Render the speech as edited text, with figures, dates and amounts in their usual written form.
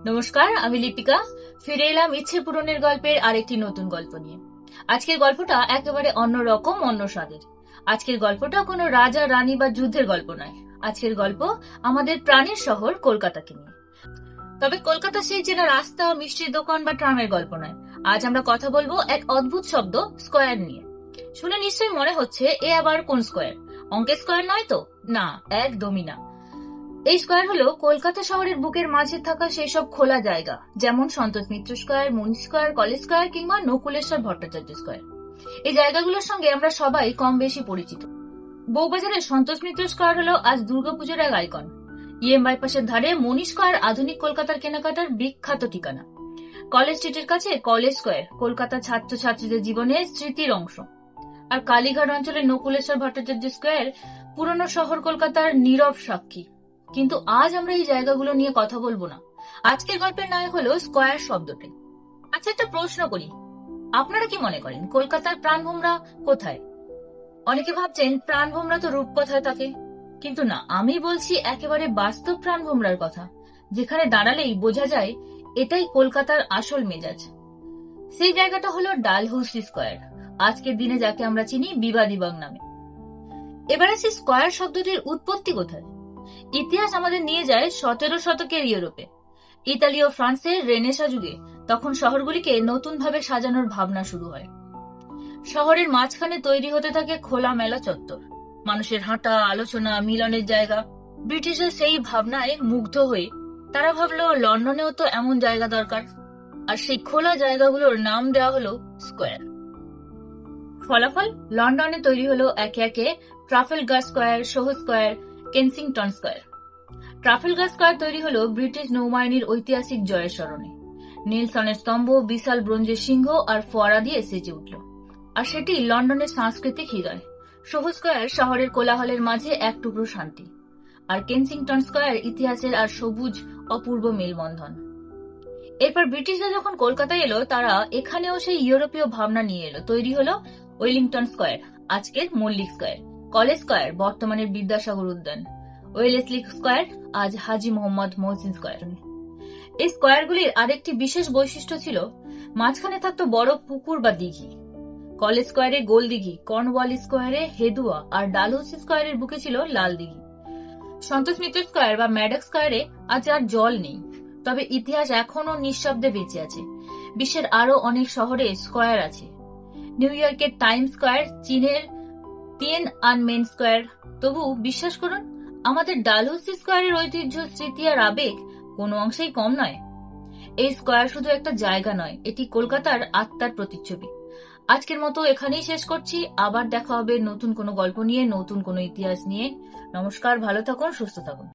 নমস্কার, আমি লিপিকা। ফিরে এলাম ইচ্ছে পূরণের গল্পের আরেকটি নতুন গল্প নিয়ে। আজকের গল্পটা একেবারে অন্যরকম, অন্য স্বাদের। আজকের গল্পটা কোনো রাজা রানী বা যুদ্ধের গল্প নয়। আজকের গল্প আমাদের প্রাণের শহর কলকাতাকে নিয়ে। তবে কলকাতা সেই চেনা রাস্তা, মিষ্টির দোকান বা ট্রামের গল্প নয়। আজ আমরা কথা বলবো এক অদ্ভুত শব্দ, স্কোয়ার নিয়ে। শুনে নিশ্চয়ই মনে হচ্ছে এ আবার কোন স্কোয়ার? অঙ্কের স্কোয়ার নয় তো? না, একদমই না। এই স্কোয়ার হলো কলকাতা শহরের বুকের মাঝে থাকা সেই সব খোলা জায়গা, যেমন Santosh Mitra square, moon square, college square কিংবা নকুলেশ্বর ভট্টাচার্য স্কোয়ার। এই জায়গাগুলোর সঙ্গে আমরা সবাই কম বেশি পরিচিত। বউবাজারের সন্তোষ মিত্র স্কোয়ার হলো আজ দুর্গাপুজোর এক আইকন। বাইপাসের ধারে মনি স্কোয়ার আধুনিক কলকাতার কেনাকাটার বিখ্যাত ঠিকানা। কলেজ স্ট্রিটের কাছে কলেজ স্কোয়ার কলকাতা ছাত্রছাত্রীদের জীবনের স্মৃতির অংশ। আর কালীঘাট অঞ্চলের নকুলেশ্বর ভট্টাচার্য স্কোয়ার পুরনো শহর কলকাতার নীরব সাক্ষী। কিন্তু আজ আমরা এই জায়গাগুলো নিয়ে কথা বলবো না। আজকের গল্পের নায়ক হলো স্কোয়ার শব্দটি। আচ্ছা, একটা প্রশ্ন করি, আপনারা কি মনে করেন কলকাতার প্রাণভোমরা কোথায়? অনেকে ভাবছেন প্রাণভোমরা তো রূপকথায় থাকে, কিন্তু না, আমি বলছি একেবারে বাস্তব প্রাণভোমরার কথা, যেখানে দাঁড়ালেই বোঝা যায় এটাই কলকাতার আসল মেজাজ। সেই জায়গাটা হলো ডালহৌসি স্কোয়ার, আজকের দিনে যাকে আমরা চিনি বিবাদীবাগ নামে। এবারে সেই স্কোয়ার শব্দটির উৎপত্তি কোথায়? ইতিহাস আমাদের নিয়ে যায় 17 শতকের ইউরোপে। ইতালি ও ফ্রান্সের রেনেসা যুগে তখন শহরগুলিকে নতুনভাবে সাজানোর ভাবনা শুরু হয়। শহরের মাঝখানে তৈরি হতে থাকে খোলামেলা চত্বর, মানুষের হাঁটা, আলোচনা, মিলনের জায়গা। ব্রিটিশরা সেই ভাবনায় মুগ্ধ হয়ে তারা ভাবলো লন্ডনেও তো এমন জায়গা দরকার, আর সেই খোলা জায়গাগুলোর নাম দেওয়া হলো স্কোয়ার। ফলাফল, লন্ডনে তৈরি হলো একে একে ট্রাফেলগার স্কোয়ার, সোহো স্কোয়ার, কেনসিংটন স্কোয়ার। ট্রাফেলগার স্কোয়ার তৈরি হলো ব্রিটিশ নৌবাহিনীর ঐতিহাসিক জয়ের স্মরণে। নেলসনের স্তম্ভ, বিশাল ব্রোঞ্জের সিংহ আর ফোয়ারা দিয়ে সেজে উঠল, আর সেটি লন্ডনের সাংস্কৃতিক হৃদয়। সোহো স্কোয়ার শহরের কোলাহলের মাঝে এক টুকরো শান্তি, আর কেনসিংটন স্কোয়ার ইতিহাসের আর সবুজ অপূর্ব মেলবন্ধন। এরপর ব্রিটিশরা যখন কলকাতায় এলো, তারা এখানেও সেই ইউরোপীয় ভাবনা নিয়ে এলো। তৈরি হলো ওয়েলিংটন স্কোয়ার, আজকের মল্লিক স্কোয়ার, কলেজ স্কোয়ার, বর্তমানের বিদ্যাসাগর উদ্যান, ওয়েলেসলি স্কোয়ার, আজ হাজী মোহাম্মদ মহসিন স্কোয়ার। এই স্কোয়ারগুলির আরেকটি বিশেষ বৈশিষ্ট্য ছিল, মাঝখানে থাকতো বড় পুকুর বা দিঘি। কলেজ স্কোয়ারে গোল দিঘি, কর্নওয়ালিস স্কোয়ারে হেদুয়া, আর ডালহৌসি স্কোয়ারের বুকে ছিল লাল দিঘি। সন্তোষ মিত্র স্কোয়ার বা ম্যাডক স্কোয়ারে আজ আর জল নেই, তবে ইতিহাস এখনো নিঃশব্দে বেঁচে আছে। বিশ্বের আরো অনেক শহরে স্কোয়ার আছে। নিউ ইয়র্কের টাইম স্কোয়ার, চীনের টিয়েন আনমেন স্কোয়ার। তবু বিশ্বাস করুন, আমাদের ডালহৌসি স্কোয়ারের ঐতিহ্য, স্মৃতি আর আবেগ কোনো অংশেই কম নয়। এই স্কোয়ার শুধু একটা জায়গা নয়, এটি কলকাতার আত্মার প্রতিচ্ছবি। আজকের মতো এখানেই শেষ করছি। আবার দেখা হবে নতুন কোনো গল্প নিয়ে, নতুন কোনো ইতিহাস নিয়ে। নমস্কার, ভালো থাকুন, সুস্থ থাকুন।